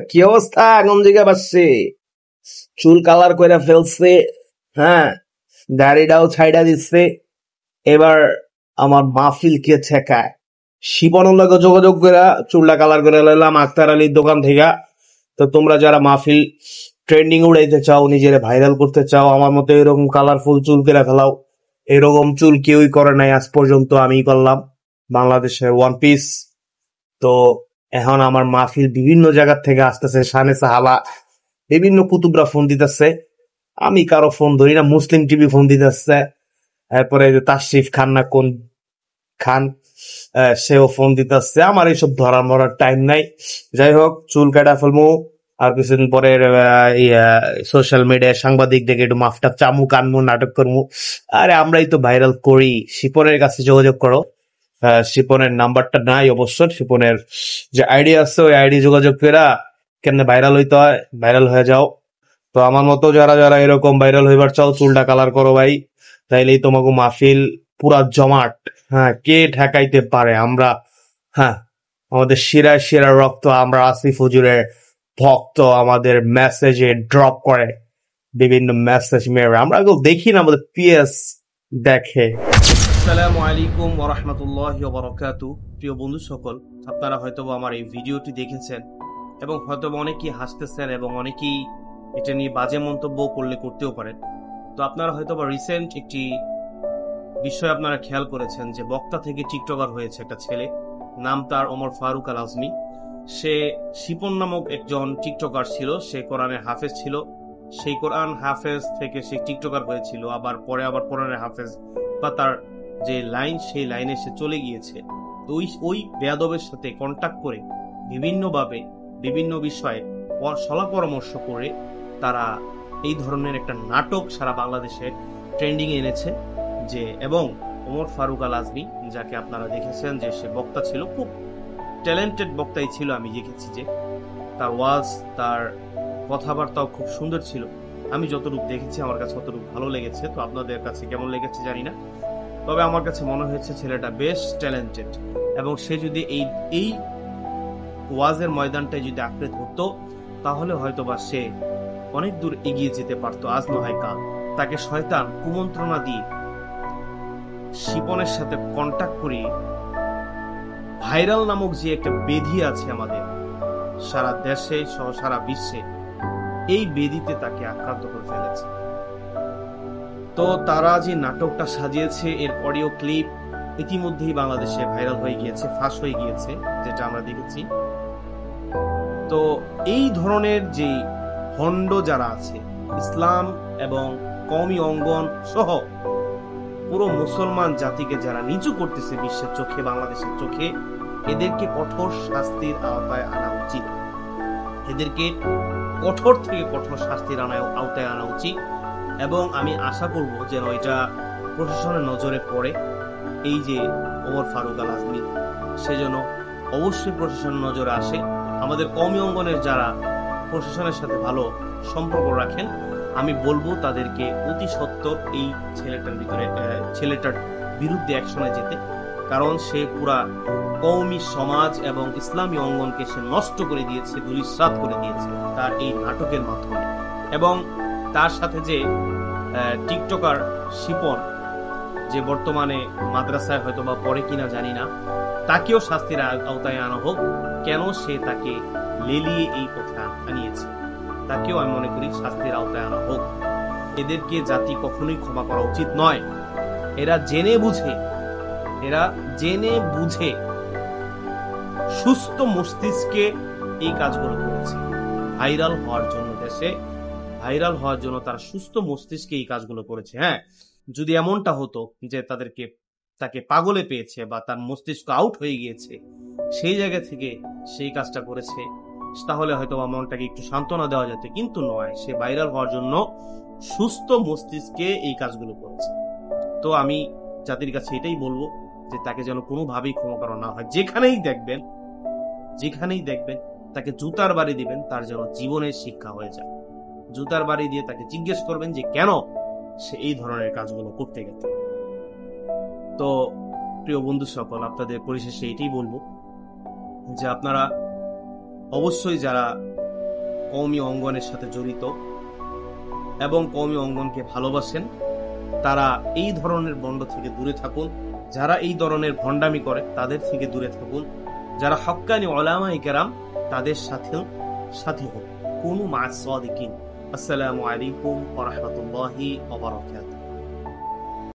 কি অবস্থা? কোন জায়গা পাচ্ছে? চুল কালার করে ফেলছে, হ্যাঁ, দাড়িটাও ছাইড়া দিচ্ছে। এবার আমার মাহফিল কে ঠেকায়? শিপনের লগে যোগাযোগ করে চুলটা কালার করে লাইলাম আক্তার আলীর দোকান থেকে। তো তোমরা যারা মাহফিল ট্রেন্ডিং উড়াইতে চাও, নিজের ভাইরাল করতে চাও, আমার মতো এরকম কালারফুল চুল করে ফেলাও। এরকম চুল কেউই করে নাই আজ পর্যন্ত, আমি করলাম বাংলাদেশের ওয়ান পিস। তো এখন আমার মাহফিল বিভিন্ন জায়গা থেকে আসতেছে, শানে সাহাবা বিভিন্ন কুতুবরা ফোন দিতেছে, আমি কারো ফোন ধরি না। মুসলিম টিভি ফোন দিতেছে, এরপরে যে তাশরিফ খান না কোন খান, সেও ফোন দিতেছে। আমার এইসব ধরার মরার টাইম নাই। যাই হোক, চুল কাটা ফেলবো আর কিছুদিন পরে সোশ্যাল মিডিয়ায় সাংবাদিক দেখে একটু মাফটা চামু কানবো, নাটক করবো। আরে আমরাই তো ভাইরাল করি। শিপনের কাছে যোগাযোগ করো। শিপনের নাম্বারটা নাই অবশ্য, শিপনের যে আইডি আছে ওই আইডি যোগাযোগ করে কেমনে ভাইরাল হইতে হয় ভাইরাল হয়ে যাও। তো আমার মতো যারা যারা এরকম ভাইরাল হইবার চাও, চুলটা কালার করো ভাই, তাইলেই তোমাকে মাহফিল পুরা জমাট। হ্যাঁ, কে ঠেকাইতে পারে? আমরা, হ্যাঁ, আমাদের শিরায় শিরার রক্ত, আমরা আসিফ হুজুরের ভক্ত। আমাদের মেসেজে ড্রপ করে বিভিন্ন মেসেজ মেরে, আমরা কেউ দেখি না, আমাদের পিএস দেখে। আসসালামু আলাইকুম ওয়া রাহমাতুল্লাহি ওয়া বারাকাতুহু। প্রিয় বন্ধু সকল, আপনারা হয়তো আমার এই ভিডিওটি দেখেছেন এবং হয়তো অনেকেই হাসতেছেন এবং অনেকেই এটা নিয়ে বাজে মন্তব্য করতেও পারেন। তো আপনারা হয়তো রিসেন্ট একটি বিষয় আপনারা খেয়াল করেছেন যে বক্তা থেকে টিকটকার হয়েছে একটা ছেলে, নাম তার ওমর ফারুক আল আজমি। সে শিপন নামক একজন টিকটকার ছিল, সে কোরআনের হাফেজ ছিল। সেই কোরআন হাফেজ থেকে সে টিকটকার হয়েছিল, আবার পরে আবার কোরআনের হাফেজ বা তার যে লাইন, সেই লাইনে সে চলে গিয়েছে। তো ওই বেয়াদবের সাথে কন্ট্যাক্ট করে বিভিন্নভাবে বিভিন্ন বিষয়ে সলা পরামর্শ করে তারা এই ধরনের একটা নাটক সারা বাংলাদেশে ট্রেন্ডিং এনেছে। যে এবং ওমর ফারুক আল আজমি, যাকে আপনারা দেখেছেন যে সে বক্তা ছিল, খুব ট্যালেন্টেড বক্তাই ছিল। আমি দেখেছি যে তার ওয়াজ, তার কথাবার্তাও খুব সুন্দর ছিল। আমি যতটুকু দেখেছি আমার কাছে ততটুকু ভালো লেগেছে। তো আপনাদের কাছে কেমন লেগেছে জানি না, তবে আমার কাছে মনে হয়েছে ছেলেটা বেশ ট্যালেন্টেড। এবং সে যদি এই ওয়াজের ময়দানটায় যদি আঁকড়ে ধরতো, তাহলে হয়তোবা সে অনেক দূর এগিয়ে যেতে পারতো। আজ নয় কাল তাকে শয়তান কুমন্ত্রণা দিয়ে শিপনের সাথে কন্ট্যাক্ট করিয়ে ভাইরাল নামক যে একটা বেধি আছে আমাদের সারা দেশে সহ সারা বিশ্বে, এই বেদিতে তাকে আক্রান্ত করে ফেলেছে। তো তারা যে নাটকটা সাজিয়েছে, এর অডিও ক্লিপ ইতিমধ্যেই বাংলাদেশে ভাইরাল হয়ে গিয়েছে, ফাঁস হয়ে গিয়েছে, যেটা আমরা দেখেছি। তো এই ধরনের যে ভণ্ড যারা আছে, ইসলাম এবং কওমি অঙ্গন সহ পুরো মুসলমান জাতিকে যারা নিচু করতেছে বিশ্বের চোখে, বাংলাদেশের চোখে, এদেরকে কঠোর শাস্তির আওতায় আনা উচিত। এদেরকে কঠোর থেকে কঠোর শাস্তির আওতায় আনা উচিত। এবং আমি আশা করব যেন এটা প্রশাসনের নজরে পড়ে। এই যে ওমর ফারুক আল আজমি, সে যেন অবশ্যই প্রশাসনের নজরে আসে। আমাদের কওমি অঙ্গনের যারা প্রশাসনের সাথে ভালো সম্পর্ক রাখেন, আমি বলবো তাদেরকে অতি সত্বর এই ছেলেটার বিরুদ্ধে অ্যাকশনে যেতে। কারণ সে পুরা কওমি সমাজ এবং ইসলামী অঙ্গনকে সে নষ্ট করে দিয়েছে, ধূলিসাৎ করে দিয়েছে তার এই নাটকের মাধ্যমে। এবং তার সাথে যে টিকটকার শিপন, যে বর্তমানে মাদ্রাসায় হয়তো বা পড়ে কিনা জানি না, তাকেও শাস্তির আওতায় আনা হোক। কেন সে তাকে লেলিয়ে এই পথে আনিয়েছে, তাকেও আমি মনে করি শাস্তির আওতায় আনা হোক। এদেরকে জাতি কখনোই ক্ষমা করা উচিত নয়। এরা জেনে বুঝে সুস্থ মস্তিষ্কে এই কাজগুলো করেছে। ভাইরাল হওয়ার জন্য, দেশে ভাইরাল হওয়ার জন্য তারা সুস্থ মস্তিষ্কে এই কাজগুলো করেছে। হ্যাঁ, যদি এমনটা হতো যে তাকে পাগলে পেয়েছে বা তার মস্তিষ্ক আউট হয়ে গিয়েছে, সেই জায়গা থেকে সেই কাজটা করেছে, তাহলে হয়তো মনটাকে একটু সান্ত্বনা দেওয়া যেত। কিন্তু নয়, সে ভাইরাল হওয়ার জন্য সুস্থ মস্তিষ্কে এই কাজগুলো করেছে। তো আমি জাতির কাছে এটাই বলবো যে তাকে যেন কোনোভাবেই ক্ষমা করা না হয়। যেখানেই দেখবেন তাকে জুতার বাড়ি দিবেন, তার যেন জীবনের শিক্ষা হয়ে যায়। জুতার বাড়ি দিয়ে তাকে জিজ্ঞেস করবেন যে কেন সে এই ধরনের কাজগুলো করতে গেছে। তো প্রিয় বন্ধু সকল, আপনাদের পরিশেষে এটাই বলবো যে আপনারা অবশ্যই যারা কওমি অঙ্গনের সাথে জড়িত এবং কওমি অঙ্গনকে ভালোবাসেন তারা এই ধরনের বন্ড থেকে দূরে থাকুন। যারা এই ধরনের ভণ্ডামি করে তাদের থেকে দূরে থাকুন। যারা হক্কানি উলামায়ে কেরাম তাদের সাথে হোক। কুনু মা'আস সাদিকিন। আসসালামু আলাইকুম ওয়া রাহমাতুল্লাহি ওয়া বারাকাতুহু।